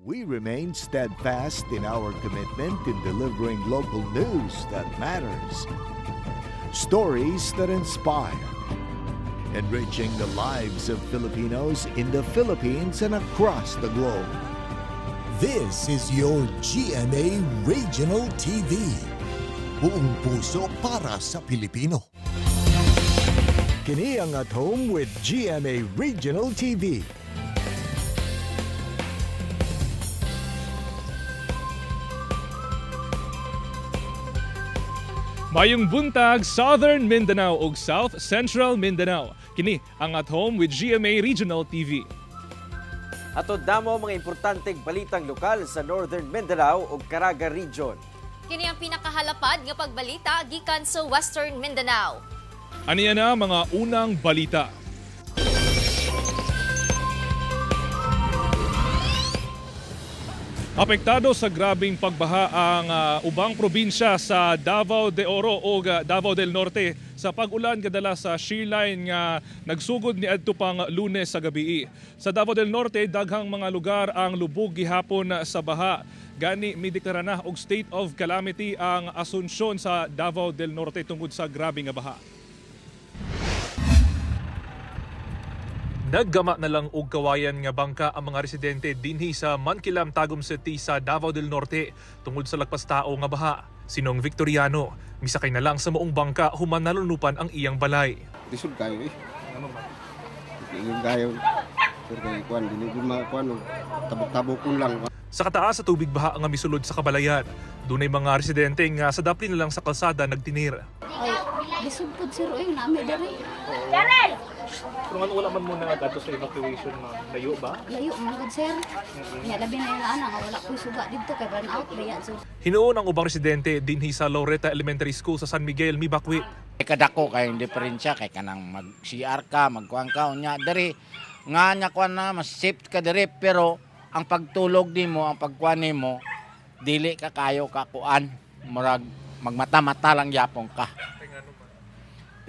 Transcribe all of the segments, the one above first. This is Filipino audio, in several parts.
We remain steadfast in our commitment in delivering local news that matters. Stories that inspire. Enriching the lives of Filipinos in the Philippines and across the globe. This is your GMA Regional TV. Buong puso para sa Pilipino. Kini ang At Home with GMA Regional TV. Mayong buntag, Southern Mindanao ug South Central Mindanao. Kini ang At Home with GMA Regional TV. Atod damo mga importanteng balitang lokal sa Northern Mindanao ug Caraga Region. Kini ang pinakahalapad nga pagbalita gikan sa Western Mindanao. Aniya na mga unang balita. Apektado sa grabing pagbaha ang ubang probinsya sa Davao de Oro o Davao del Norte sa pag-ulan kadala sa shearline nga nagsugod ni adto pang Lunes sa gabi. Sa Davao del Norte daghang mga lugar ang lubog gihapon sa baha. Gani mideklara na og state of calamity ang Asunsyon sa Davao del Norte tungod sa grabing nga baha. Naggama na lang og kawayan nga bangka ang mga residente dinhi sa Mankilam, Tagum City sa Davao del Norte tungod sa lagpas tao nga baha. Sinong Victoriano, misakay na lang sa maong bangka human nalunupan ang iyang balay. Lisod kayo eh. Ano ba? Yung kayo. Sir kayo kuan, dili kuan tabok-tabokon lang. Sa kataas sa tubig baha nga misulod sa kabalayan, dunay mga residente nga sa dapli na lang sa kalsada nagtinir. Ay, lisod pod sir oy nami diri. Pero wala man muna nga dato sa evacuation na layo ba? Layo man gud sir. Nya labi na yung ana nga wala koy suga didto kay burn out bayan sir. Hinuon ang ubang residente dinhi sa Loretta Elementary School sa San Miguel, Mibakwit. Kadako kay diferensya kay kanang mag-CR ka, magkuan ka unya diri nga nya kuan na mas safe ka diri pero ang pagtulog nimo, ang pagkuan nimo dili ka kayo ka kuan murag magmata-mata lang yapon ka.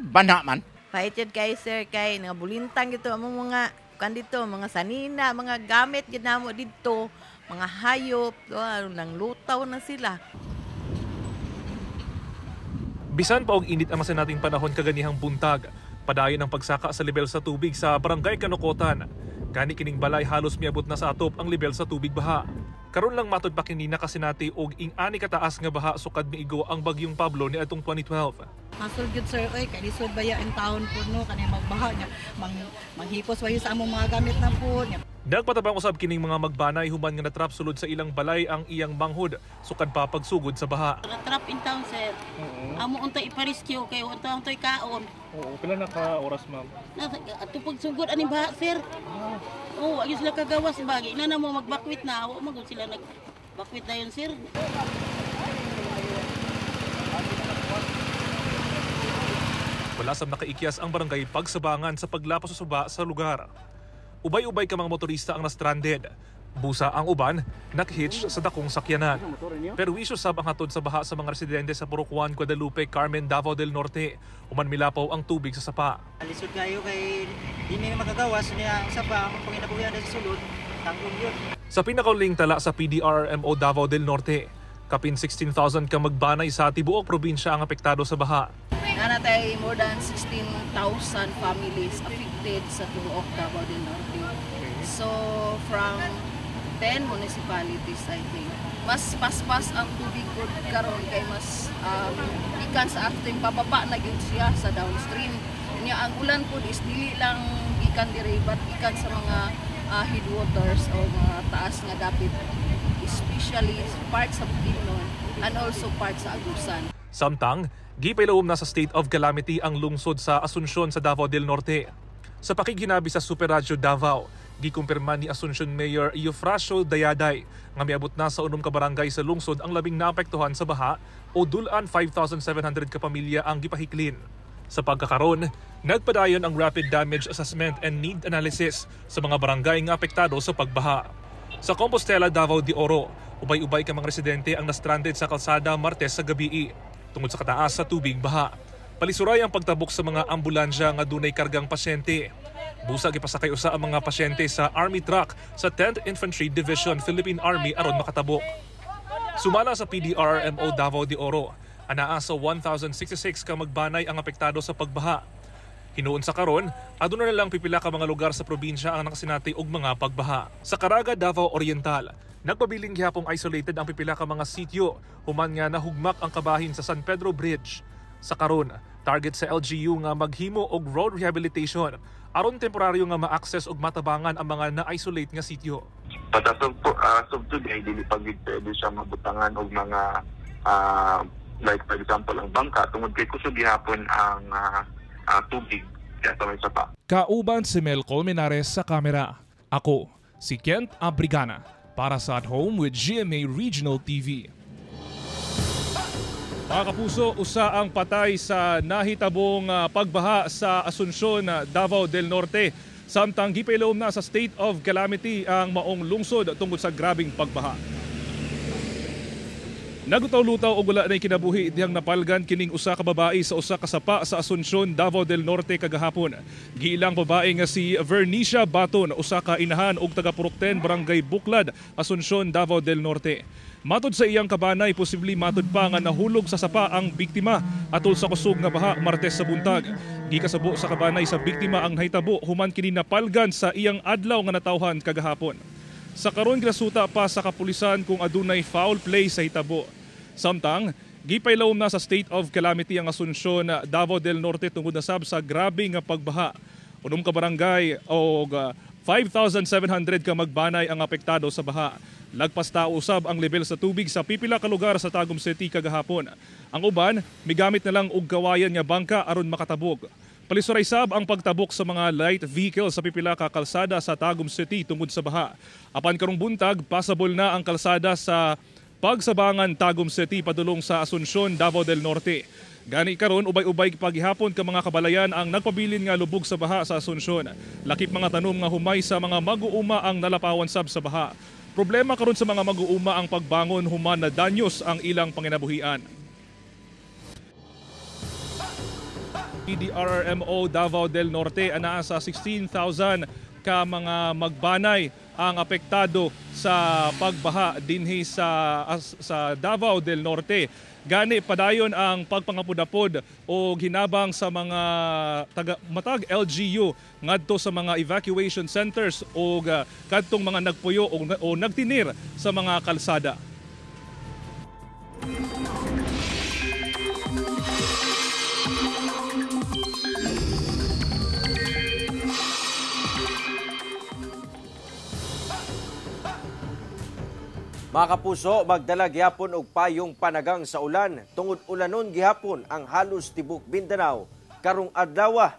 Bana man. Paited kay sir kay nga bulintang gito among mga kandito mga sanina, mga gamit gid namo didto, mga hayop, nang lutaw na sila. Bisan pa og init ang masa nating panahon kaganihang buntag, padayon ang pagsaka sa level sa tubig sa Barangay Kanukotan. Gani kining balay halos miabot na sa atop ang level sa tubig baha. Karon lang matud pa kini nakasinati og ing-ani kataas nga baha sukad miigo ang bagyong Pablo ni atong 2012. Masol gyud sir oy kay lisod baya ang taon puno kani magbaha nya manghipos wayo sa among mga gamit na po. Nagpatabang usab kining mga magbanay human nga natrap sulod sa ilang balay ang iyang manghod sukad pa pagsugod sa baha. Natrap in town sir. Amo untay ipa-rescue kay untay kaon. Oo, pila na ka oras ma'am? Ato pagsugod ani baha sir. Oh, ayos sila kagawas bagi na mo magbakwit na awa magud sila nagbakwit dayon sir. Wala sab nakaikyas ang barangay pagsabangan sa paglapas sa suba sa lugar. Ubay-ubay ka mga motorista ang na-stranded. Busa ang uban, nakhitch sa dakong sakyanan. Perwisyo sab ang hatod sa baha sa mga residente sa Purukuan, Guadalupe, Carmen, Davao del Norte. Uman milapaw ang tubig sa sapa. Alisod kayo kay di may magagawas niya ang sapa ang panginabuhian sa sulod. Tanggong yun. Sa pinakauling tala sa PDRMO Davao del Norte, kapin 16,000 ka magbanay sa tibuok probinsya ang apektado sa baha. Nanatay more than 16,000 families affected sa tibuok Davao del Norte. So from 10 municipalities I think. Mas paspas ang tubig pod karon kay mas ikan sa after pababa na gyud siya sa downstream. Nya ang ulan pod is dili lang ikan diri but ikan sa mga headwaters o mga taas nga dapit, especially parts sa Bukidnon and also parts sa Agusan. Samtang gipilawom na sa state of calamity ang lungsod sa Asunsyon sa Davao del Norte. Sa pakiginabi sa Super Radio Davao, gikumpirma ni Asunsyon Mayor Eufrasio Dayaday nga miabot na sa 6 ka barangay sa lungsod ang labing naapektuhan sa baha o dulan 5,700 ka pamilya ang gipahiklin. Sa pagkakaron, nagpadayon ang rapid damage assessment and need analysis sa mga barangay nga apektado sa pagbaha. Sa Compostela, Davao de Oro, ubay-ubay ka mga residente ang na-stranded sa kalsada Martes sa gabi tungod sa kataas sa tubig baha. Palisuray ang pagtabok sa mga ambulansya nga dunay kargang pasyente. Busag ipasakay usa ang mga pasyente sa Army truck sa 10th Infantry Division Philippine Army aron makatabok. Sumala sa PDRRMO Davao de Oro, anaa sa 1,066 ka magbanay ang apektado sa pagbaha. Hinuon sa karon, aduna na lang pipila ka mga lugar sa probinsya ang nakasinati og mga pagbaha. Sa Caraga, Davao Oriental, nagpabiling gihapong isolated ang pipila ka mga sityo human nga nahugmak ang kabahin sa San Pedro Bridge. Sa karon, target sa LGU nga maghimo og road rehabilitation aron temporaryo nga ma-access og matabangan ang mga na-isolate nga sityo. Patasog today, dili pagid pwede siya mabutangan og mga like for example ang bangka tungod kay kusog gihapon ang tubig kaya may sapa. Kauban si Mel Colmenares sa kamera. Ako, si Kent Abrigana para sa At Home with GMA Regional TV. Mga kapuso, usa ang patay sa nahitabong pagbaha sa Asuncion, Davao del Norte. Samtang gipailom na sa state of calamity ang maong lungsod tungkol sa grabing pagbaha. Nagutaw-lutaw og wala na'y kinabuhi dihang napalgan kining usa ka babae sa usa ka sapa sa Asuncion, Davao del Norte kagahapon. Giilang babae nga si Vernicia Baton, usa ka inahan og taga Purokten, Barangay Buklad, Asuncion, Davao del Norte. Matod sa iyang kabanay, posibleng matod pa nga nahulog sa sapa ang biktima atol sa kusog nga baha Martes sa buntag. Gikasabo sa kabanay sa biktima ang nahitabo human kini napalgan sa iyang adlaw nga natawhan kagahapon. Sa karon grasuta pa sa kapulisan kung adunay foul play sa hitabo. Samtang gipailawom na sa state of calamity ang Asuncion, Davao del Norte tungod na sab sa grabe nga pagbaha. Unom ka barangay og 5,700 ka magbanay ang apektado sa baha. Lagpas ta usab ang level sa tubig sa pipila ka lugar sa Tagum City kagahapon. Ang uban migamit na lang og kawayan nga bangka aron makatabog. Palisuray sab ang pagtabok sa mga light vehicle sa pipila ka kalsada sa Tagum City tungod sa baha. Apan karong buntag passable na ang kalsada sa Pagsabangan Tagum City padulong sa Asuncion, Davao del Norte. Gani karon ubay-ubay paghihapon ka mga kabalayan ang nagpabilin nga lubog sa baha sa Asuncion. Lakip mga tanom nga humay sa mga mag-uuma ang nalapawan sab sa baha. Problema karon sa mga mag-uuma ang pagbangon human na danyos ang ilang panginabuhian. PDRRMO Davao del Norte anaa sa 16,000 ka mga magbanay ang apektado sa pagbaha dinhi sa Davao del Norte. Gani padayon ang pagpangapod-apod o hinabang sa mga matag LGU ngadto sa mga evacuation centers o kadtong mga nagpuyo o nagtinir sa mga kalsada. Mga kapuso, magdala gihapon og payong panagang sa ulan. Tungod ulanon gihapon ang halos tibok Mindanao karong adlaw.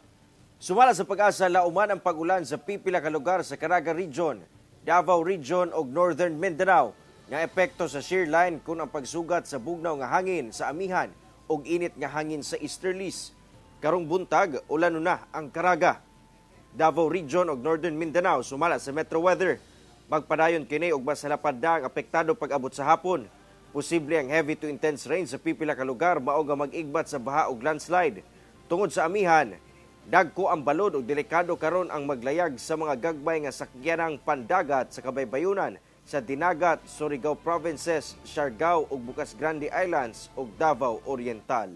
Sumala sa pag-asa lauman ang pag-ulan sa pipila ka lugar sa Caraga Region, Davao Region ug Northern Mindanao nga epekto sa shear line kun ang pagsugat sa bugnaw nga hangin sa amihan ug init nga hangin sa easterlies. Karong buntag, ulanon na ang Caraga, Davao Region ug Northern Mindanao sumala sa Metro Weather. Magpadayon kini og mas halapad na ang apektado pag-abot sa hapon. Posible ang heavy to intense rain sa pipila ka lugar mao nga mag-igbat sa baha ug landslide. Tungod sa amihan, dagko ang balod ug delikado karon ang maglayag sa mga gagbay nga sakyanang pandagat sa kabaybayunan sa Dinagat, Surigao Provinces, Siargao ug Bukas Grande Islands ug Davao Oriental.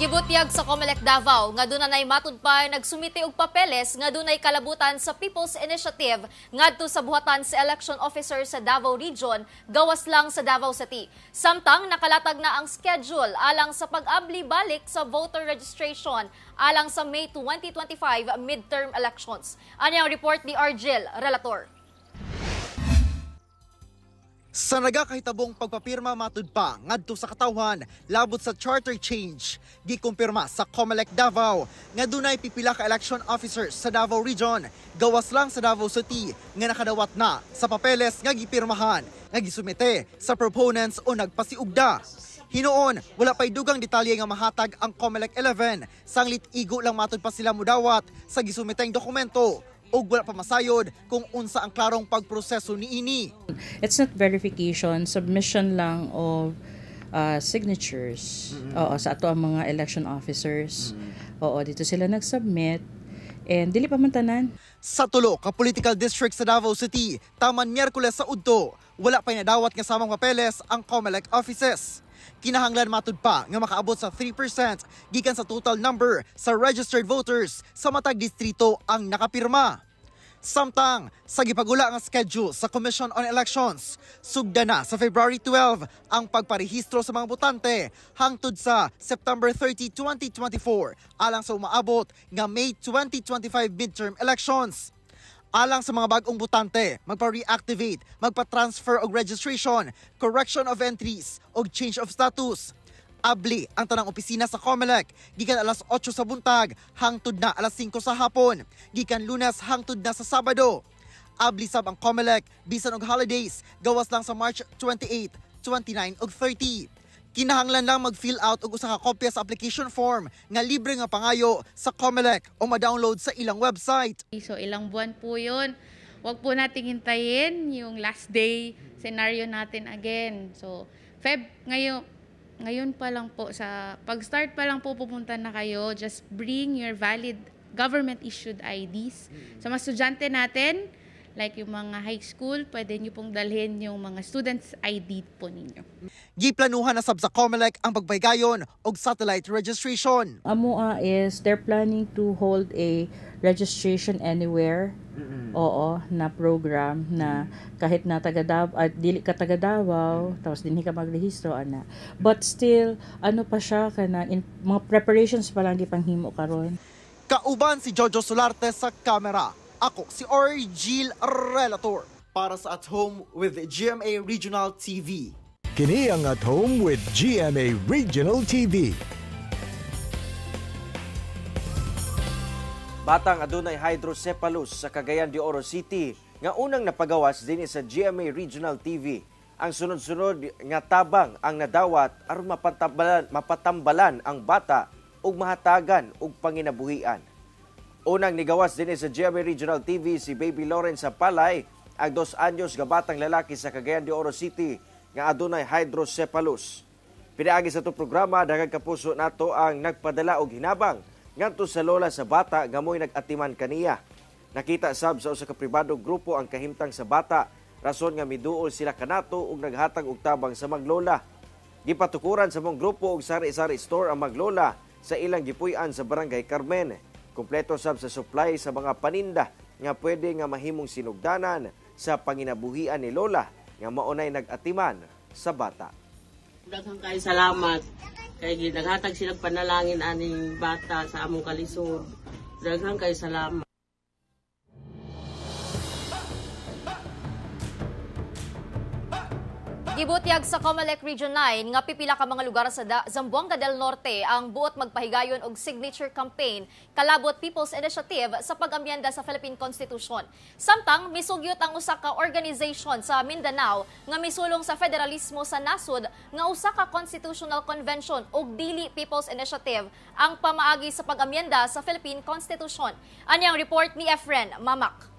Gibutyag sa Comelec Davao nga dunay matud pa nagsumite og papeles nga dunay kalabutan sa People's Initiative ngadto sa buhatan sa election officer sa Davao Region gawas lang sa Davao City. Samtang nakalatag na ang schedule alang sa pag-abli balik sa voter registration alang sa May 2025 midterm elections. Ano ang report ni Argel, relator. Sa nagakahitabong pagpapirma matud pa ngadto sa katawhan labot sa charter change, gikumpirma sa Comelec Davao nga dunay pipila ka election officers sa Davao Region gawas lang sa Davao City nga nakadawat na sa papeles nga gipirmahan nga gisumite sa proponents o nagpasiugda. Hinoon, wala pay dugang detalye nga mahatag ang Comelec 11 sanglit igo lang matud pa sila mudawat sa gisumiteng dokumento. O wala pa masayod kung unsa ang klarong pagproseso niini. It's not verification, submission lang of signatures. Oo, sa ato ang mga election officers. Oo, dito sila nag-submit. And dili pa man tanan. Sa tulo ka political district sa Davao City, taman Miyerkules sa Udto, wala pa nadawat nga samang papeles ang COMELEC offices. Kinahanglan matud pa nga makaabot sa 3% gikan sa total number sa registered voters sa matag distrito ang nakapirma. Samtang, sa gipagula nga schedule sa Commission on Elections, sugda na sa February 12 ang pagparehistro sa mga botante hangtod sa September 30, 2024 alang sa umaabot nga May 2025 midterm elections. Alang sa mga bagong botante, magpa-reactivate, magpa-transfer og registration, correction of entries og change of status. Abli ang tanang opisina sa COMELEC gikan alas 8 sa buntag hangtod na alas 5 sa hapon, gikan Lunes hangtod na sa Sabado. Abli sab ang COMELEC bisan og holidays gawas lang sa March 28, 29 ug 30. Kinahanglan lang mag-fill out og usa ka kopya sa application form nga libre nga pangayo sa COMELEC o ma-download sa ilang website. So ilang buwan po 'yun. Huwag po nating hintayin yung last day scenario natin again. So ngayon pa lang po, sa pag-start pa lang po pupunta na kayo, just bring your valid government-issued IDs. Sa mga estudyante natin, like yung mga high school, pwede nyo pong dalhin yung mga students' ID po ninyo. Giplanuhan na sab sa COMELEC ang pagbaygayon og satellite registration. Amoa is they're planning to hold a registration anywhere. Oo, na program na kahit na dili ka taga Davao, tapos dinhi ka magrehistro ana. But still, ano pa siya kana mga preparations pa lang gipanghimo karon. Kauban si Jojo Solarte sa camera. Ako si Orgil Relator para sa At Home with GMA Regional TV. Kini ang At Home with GMA Regional TV. Batang adunay hydrocephalus sa Cagayan de Oro City nga unang napagawas din sa GMA Regional TV. Ang sunod-sunod nga tabang ang nadawat aron mapatambalan ang bata ug mahatagan og panginabuhian. Unang nigawas din sa GMA Regional TV si Baby Lawrence Palay, ang 2 anyos nga batang lalaki sa Cagayan de Oro City nga adunay hydrocephalus. Pinaagi sa itong programa, daghang kapuso nato ang nagpadala og hinabang ngadto sa lola sa bata nga mo'y nag-atiman kaniya. Nakita sab sa usa ka pribadong grupo ang kahimtang sa bata, rason nga miduol sila kanato ug naghatag og tabang sa maglola. Gipatukuran sa mong grupo og sari-sari store ang maglola sa ilang gipuy-an sa Barangay Carmen. Kompleto sab sa supply sa mga paninda nga pwede nga mahimong sinugdanan sa panginabuhian ni lola nga maunay nag-atiman sa bata. Daghang kay salamat kay naghatag silang panalangin aning bata sa among kalisod. Daghang kay salamat. Gibutyag sa COMELEC Region 9 nga pipila ka mga lugar sa Zamboanga del Norte ang buot magpahigayon og signature campaign kalabot People's Initiative sa pag-amyenda sa Philippine Constitution. Samtang misugyot ang usa ka organization sa Mindanao nga misulong sa federalismo sa nasod nga usa ka constitutional convention ug dili People's Initiative ang pamaagi sa pag-amyenda sa Philippine Constitution. Anyang report ni Efren Mamak.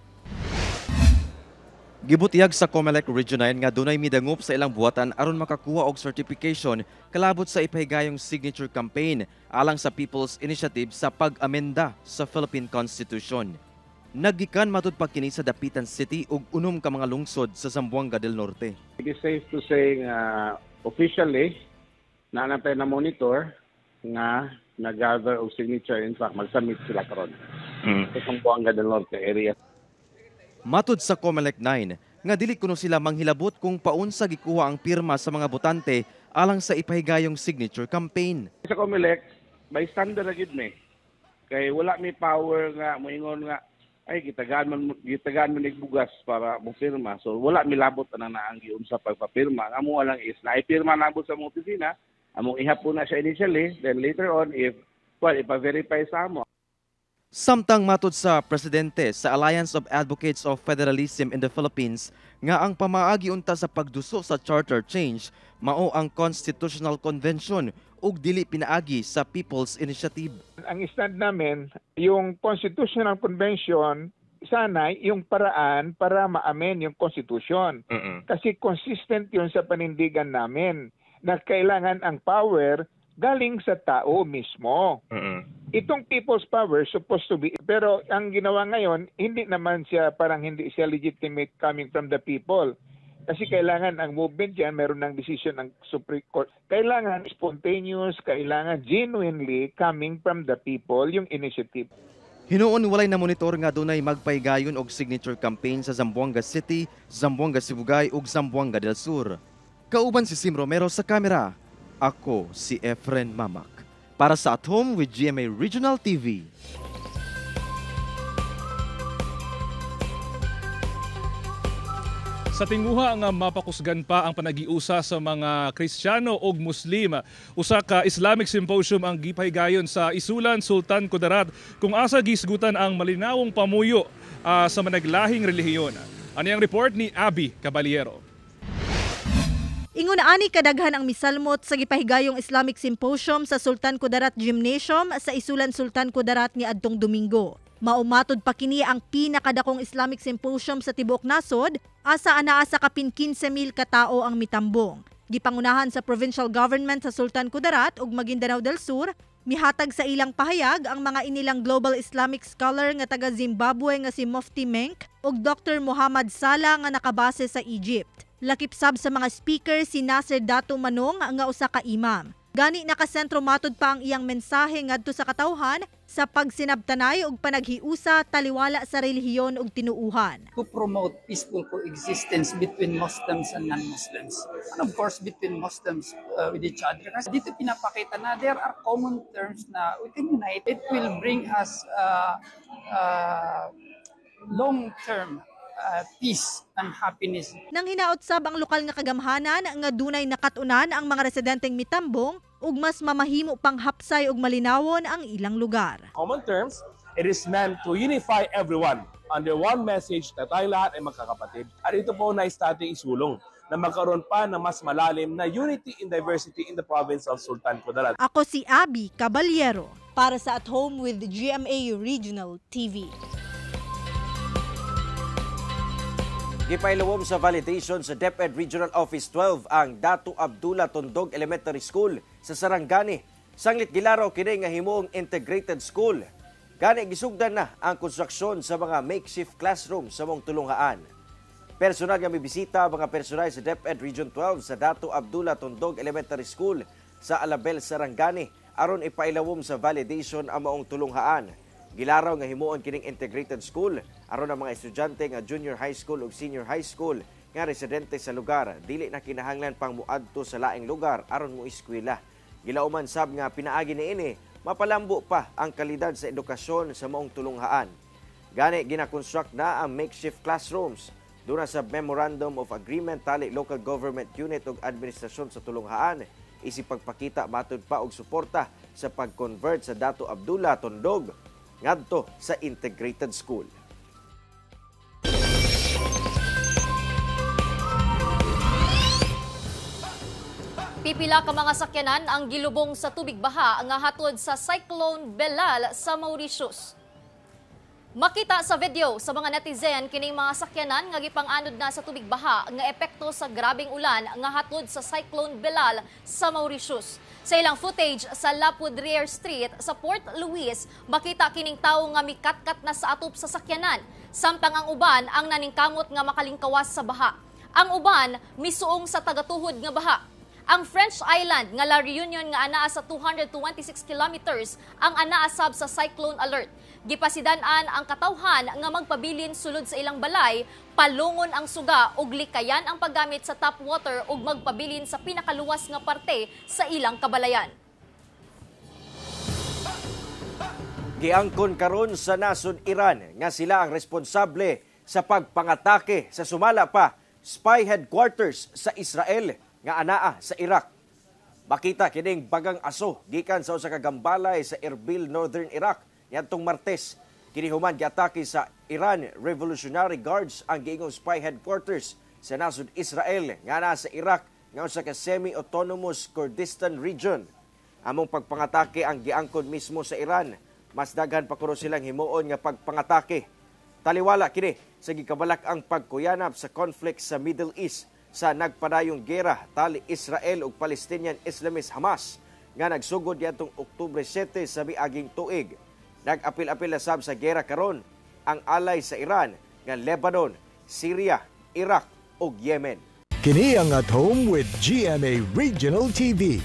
Gibutyag sa COMELEC Region 9 nga dunay midangup sa ilang buhatan aron makakuha og certification kalabot sa ipahigayong signature campaign alang sa People's Initiative sa pag-amenda sa Philippine Constitution. Naggikan matud pa kini sa Dapitan City ug unom ka mga lungsod sa Zamboanga del Norte. It is safe to say officially na natay na monitor nga nag-gather og signature, in fact mag-submit sila karon sa Zamboanga del Norte area. Matud sa COMELEC 9 nga dili kuno sila manghilabot kung paunsa gikuha ang pirma sa mga botante alang sa ipahigayong signature campaign. Sa COMELEC, by standard na gid mi. Kay wala mi power nga moingon nga ay gitagaan man bugas para mo pirma. So wala mi labot ana ang giun sa pagpapirma. Amo lang is na ipirma nabot sa mga opisina, among ihapon na siya initially, then later on if ipa-verify sa amo. Samtang matud sa presidente sa Alliance of Advocates of Federalism in the Philippines nga ang pamaagi unta sa pagduso sa charter change mao ang Constitutional Convention ug dili pinaagi sa People's Initiative. Ang stand namin, yung Constitutional Convention, sana yung paraan para ma-amend yung Constitution. Kasi consistent yun sa panindigan namin na kailangan ang power galing sa tao mismo. Itong people's power supposed to be, pero ang ginawa ngayon, hindi naman siya, parang hindi siya legitimate coming from the people. Kasi kailangan ang movement yan, meron ng decision ng Supreme Court. Kailangan spontaneous, kailangan genuinely coming from the people, yung initiative. Hinuon walay na monitor nga dunay magpaygayon og signature campaign sa Zamboanga City, Zamboanga Sibugay ug Zamboanga del Sur. Kauban si Sim Romero sa kamera. Ako si Efren Mamak. Para sa At Home with GMA Regional TV. Sa tinguha nga mapakusgan pa ang panagiusa sa mga Kristiyano ug Muslim. Usa ka Islamic Symposium ang gipaygayon sa Isulan, Sultan Kudarat kung asa gisgutan ang malinawong pamuyo sa managlahing relihiyon. Ano ang report ni Abby Caballero? Ingon ani kadaghan ang misalmot sa gipahigayong Islamic Symposium sa Sultan Kudarat Gymnasium sa Isulan, Sultan Kudarat ni adtong Domingo. Maumatod pa kini ang pinakadakong Islamic Symposium sa tibuok nasod, asa anaa sa kapin 15,000 katao ang mitambong. Gipangunahan sa provincial government sa Sultan Kudarat ug Maguindanao del Sur, mihatag sa ilang pahayag ang mga inilang global Islamic scholar nga taga Zimbabwe nga si Mufti Menk ug Dr. Muhammad Salah nga nakabase sa Egypt. Lakip sab sa mga speaker si Nasir Datu Manong nga usa ka imam. Gani nakasentro matod pa ang iyang mensahe ngadto sa katawhan sa pagsinabtanay ug panaghiusa taliwala sa relihiyon ug tinuuhan. To promote peaceful coexistence between Muslims and non-Muslims. And of course between Muslims with each other. Kasi dito pinapakita na there are common terms na we can unite. It will bring us long-term peace and happiness. Nang hinaot sab ang lokal nga kagamhanan nga dunay nakatunan ang mga residenteng mitambong ug mas mamahimo pang hapsay ug malinawon ang ilang lugar. Common terms, it is meant to unify everyone under one message na tayo lahat ay magkakapatid. At ito po nais nating isulong na magkaroon pa ng mas malalim na unity in diversity in the province of Sultan Kudarat. Ako si Abby Caballero para sa At Home with GMA Regional TV. Gipailawom sa validation sa DepEd Regional Office 12 ang Datu Abdullah Tondog Elementary School sa Sarangani. Sanglit gilaraw kini nga himuong integrated school. Gani gisugdan na ang konstruksyon sa mga makeshift classroom sa mong tulunghaan. Personal nga mibisita mga personal sa DepEd Region 12 sa Datu Abdullah Tondog Elementary School sa Alabel, Sarangani aron ipailawom sa validation ang maong tulunghaan. Gilaraw nga himuon kining integrated school aron ang mga estudyante nga junior high school ug senior high school nga residente sa lugar dili na kinahanglan pang muadto sa laing lugar aron mo eskwela. Gilauman sab nga pinaagi niini mapalambo pa ang kalidad sa edukasyon sa maong tulunghaan. Gani gina-construct na ang makeshift classrooms. Duna sa Memorandum of Agreement tali local government unit ug administrasyon sa tulunghaan isip pagpakita matud pa og suporta sa pag-convert sa Datu Abdullah Tondog ngadto sa integrated school. Pipila ka mga sakyanan ang gilubong sa tubig baha nga hatod sa Cyclone Belal sa Mauritius. Makita sa video sa mga netizen kining mga sakyanan nga gipang-anod na sa tubig baha nga epekto sa grabing ulan nga hatod sa Cyclone Belal sa Mauritius. Sa ilang footage sa La Poudriere Street sa Port Louis, makita kining tawo nga mikatkat na sa atop sa sakyanan, samtang ang uban ang naningkamot nga makalingkawas sa baha. Ang uban misuong sa tagatuhod nga baha. Ang French island nga La Reunion nga anaa sa 226 kilometers ang anaa sab sa cyclone alert. Gipasidan-an ang katawhan nga magpabilin sulod sa ilang balay, palungon ang suga ug likayan ang paggamit sa tap water ug magpabilin sa pinakaluwas nga parte sa ilang kabalayan. Giangkon karon sa nasod Iran nga sila ang responsable sa pagpangatake sa sumala pa spy headquarters sa Israel nga anaa sa Iraq. Makita kining bagang aso gikan sa usa ka gambalay sa Erbil, Northern Iraq niadtong Martes. Kini human giatake sa Iran Revolutionary Guards ang giingong spy headquarters sa nasod Israel nga anaa sa Iraq nga usa ka semi-autonomous Kurdistan region. Among pagpangatake ang giangkon mismo sa Iran. Mas daghan pa kuno silang himuon nga pagpangatake. Taliwala kini sa gikabalak ang pagkuyanap sa conflict sa Middle East sa nagpadayong gera tali Israel ug Palestinian Islamist Hamas nga nagsugod yatong Oktubre 7 sa miaging tuig. Nag-apil-apil na sab sa gera karon ang alay sa Iran nga Lebanon, Syria, Iraq ug Yemen. Kini ang At Home with GMA Regional TV.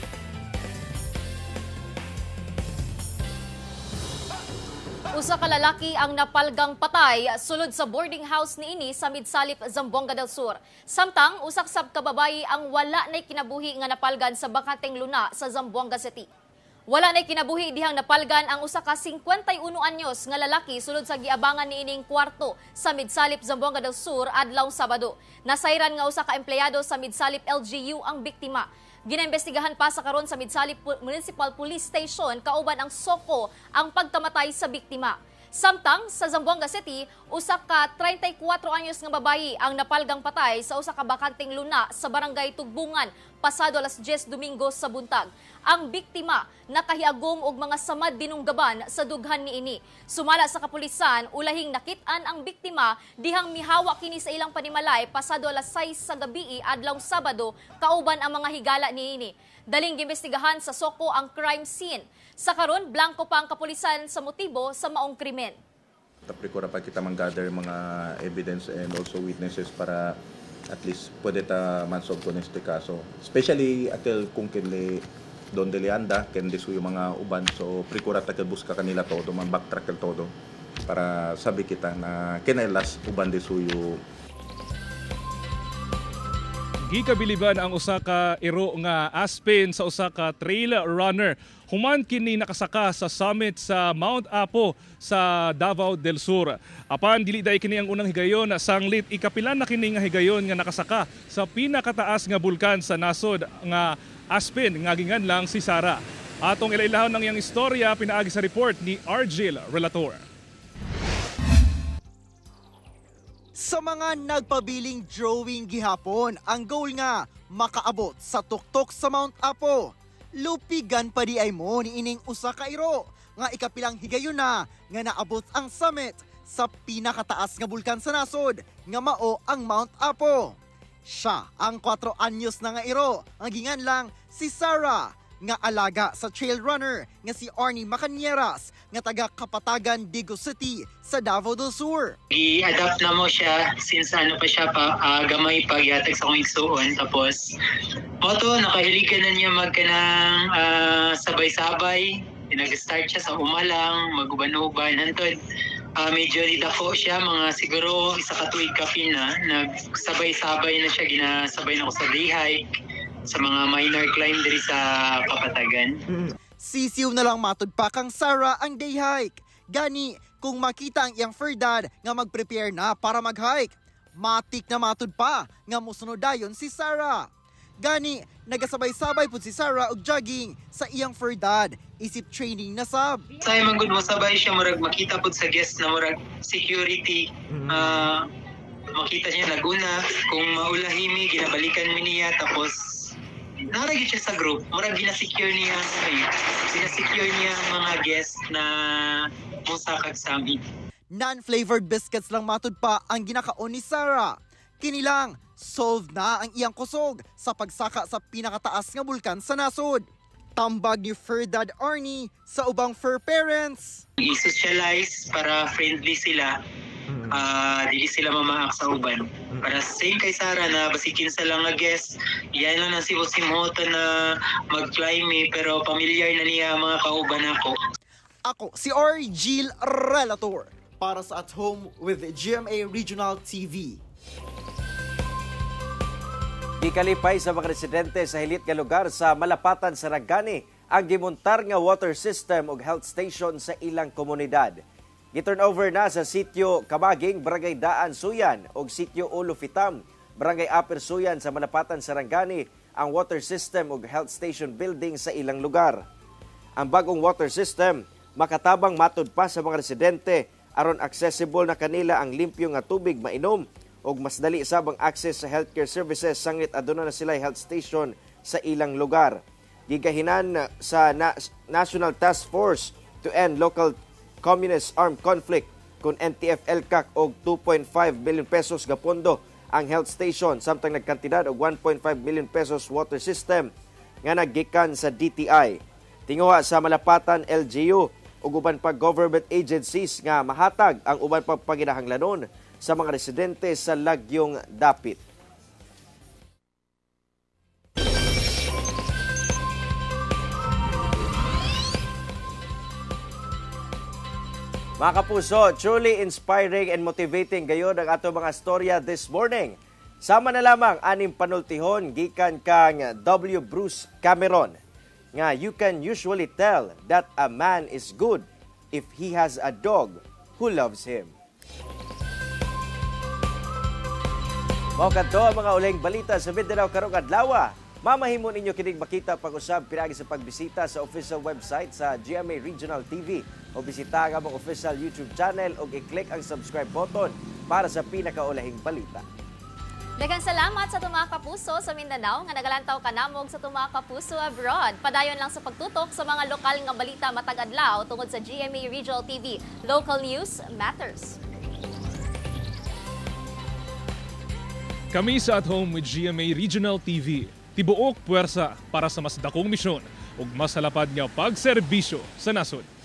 Usa ka lalaki ang napalgang patay sulod sa boarding house niini sa Midsalip, Zamboanga del Sur. Samtang usak sab ka babayi ang wala nay kinabuhi nga napalgan sa Bakanteng Luna sa Zamboanga City. Wala nay kinabuhi dihang napalgan ang usa ka 51 anyos nga lalaki sulod sa giabangan niining kwarto sa Midsalip, Zamboanga del Sur adlaw Sabado. Nasayran nga usa ka empleyado sa Midsalip LGU ang biktima. Ginaimbestigahan pa sa karon sa Midsalip Municipal Police Station kauban ang soko ang pagkamatay sa biktima. Samtang sa Zamboanga City, usa ka 34 anyos nga babayi ang napalgang patay sa usa ka bakanteng luna sa barangay Tugbungan pasado alas 10 Domingo sa buntag. Ang biktima nakahiagom og mga samad dinunggaban sa dughan niini. Sumala sa kapulisan, ulahing nakit-an ang biktima dihang mihawa kini sa ilang panimalay pasado alas 6 sa gabi adlaw Sabado kauban ang mga higala niini. Daling gimbestigahan sa soko ang crime scene. Sa karon, blanco pa ang kapulisan sa motibo sa maong krimen. Tapos pa kita mang-gather mga evidence and also witnesses para at least pwede ta mansolve ko neste kaso. Especially atel kung kinli Don de Leanda, ken disuyo mga uban. So, prikura ta buska kanila todo, man backtrack todo para sabi kita na kinailas uban disuyo. Gikabiliban ang usa ka iro nga Aspen sa usa ka trail runner. Human kini nakasaka sa summit sa Mount Apo sa Davao del Sur. Apan dili day kini ang unang higayon, sanglit ikapilan na kini nga higayon nga nakasaka sa pinakataas nga bulkan sa nasod nga Aspen nga ginganlang si Sara. Atong ilailahon ng iyang istorya pinaagi sa report ni Argil Relator. Sa mga nagpabiling drawing gihapon, ang goal nga makaabot sa tuktok sa Mount Apo. Lupigan pa di ay mo ni ining usa ka iro nga ikapilang higayon na nga naabot ang summit sa pinakataas nga bulkan sa nasod nga mao ang Mount Apo. Siya ang 4 anyos na nga iro ang ginganlang si Sara nga alaga sa trail runner nga si Arnie Macanieras nga taga Kapatagan, Digo City sa Davao del Sur. I-adapt na mo siya since ano pa siya pa gamay pagyatag sa kong igsuon. Tapos moto nakahiligan na niya magkanang sabay-sabay. Nag-start siya sa umalang, maguban-uban hantod. Medyo didako siya, mga siguro isa ka tuig kapi na. Nagsabay-sabay na siya, ginasabay na ko sa day hike, sa mga minor climb diri sa Kapatagan. Sisiw na lang matud pa kang Sara ang day hike. Gani, kung makita ang iyang ferdad nga mag-prepare na para mag-hike, matik na matud pa nga musunod dayon si Sara. Gani, nagasabay-sabay po si Sara og jogging sa iyang ferdad. Isip training na sab. Say manggod mo sabay siya murag makita pud sa guest na murag security. Makita niya naguna kung maulahimi ginabalikan mi niya tapos naragid siya sa group, murag ginasecure niya mga guests na musakag sa amin. Non-flavored biscuits lang matud pa ang ginakaon ni Sara. Kinilang, solved na ang iyang kusog sa pagsaka sa pinakataas nga bulkan sa nasod. Tambag ni Ferdad Arnie sa ubang fur parents. I-socialize para friendly sila. Dili sila mamaak sa uban. Para same kay Sara na basikin sa lang nga guest, yan lang ang simot-simota na mag-climb pero familiar na niya mga kauban ako. Ako si Argil Relator para sa At Home with GMA Regional TV. Gikalipay sa mga residente sa hilit nga lugar sa Malapatan, Sarangani ang gimontar nga water system ug health station sa ilang komunidad. Gi-turnover na sa sitio Kamaging, Barangay Daan, Suyan ug sitio Ulo Fitam, Barangay Aper Suyan sa Malapatan, Sarangani ang water system ug health station building sa ilang lugar. Ang bagong water system makatabang matud pa sa mga residente aron accessible na kanila ang limpyo nga tubig mainom ug mas dali sabang access sa healthcare services sanglit aduna na sila health station sa ilang lugar. Gigahinan sa National Task Force to End Local Communist Armed Conflict kun NTF-ELCAC og 2.5 billion pesos nga pondo ang health station samtang nagkantidad og 1.5 million pesos water system nga naggikan sa DTI. Tinguha sa malapatan LGU ug uban pa government agencies nga mahatag ang uban pang panginahanglanon sa mga residente sa Lagyong Dapit. Mga kapuso, truly inspiring and motivating gayod ang ato mga storya this morning. Sama na lamang aning panultihon gikan kang W. Bruce Cameron nga you can usually tell that a man is good if he has a dog who loves him. Mao kadto ang mga uling balita sa Mindanao karong adlaw. Mamahimon ninyo kining makita pag-usab pinaagi sa pagbisita sa official website sa GMA Regional TV o bisita ang among official YouTube channel o i-click ang subscribe button para sa pinakaulahing balita. Daghang salamat sa mga kapuso sa Mindanao nga nagalantaw kanamog sa mga kapuso abroad. Padayon lang sa pagtutok sa mga lokal nga balita matag adlaw tungod sa GMA Regional TV. Local news matters. Kami sa At Home with GMA Regional TV. Tibuok puwersa para sa mas dakong misyon ug mas halapad nga pagserbisyo sa nasod.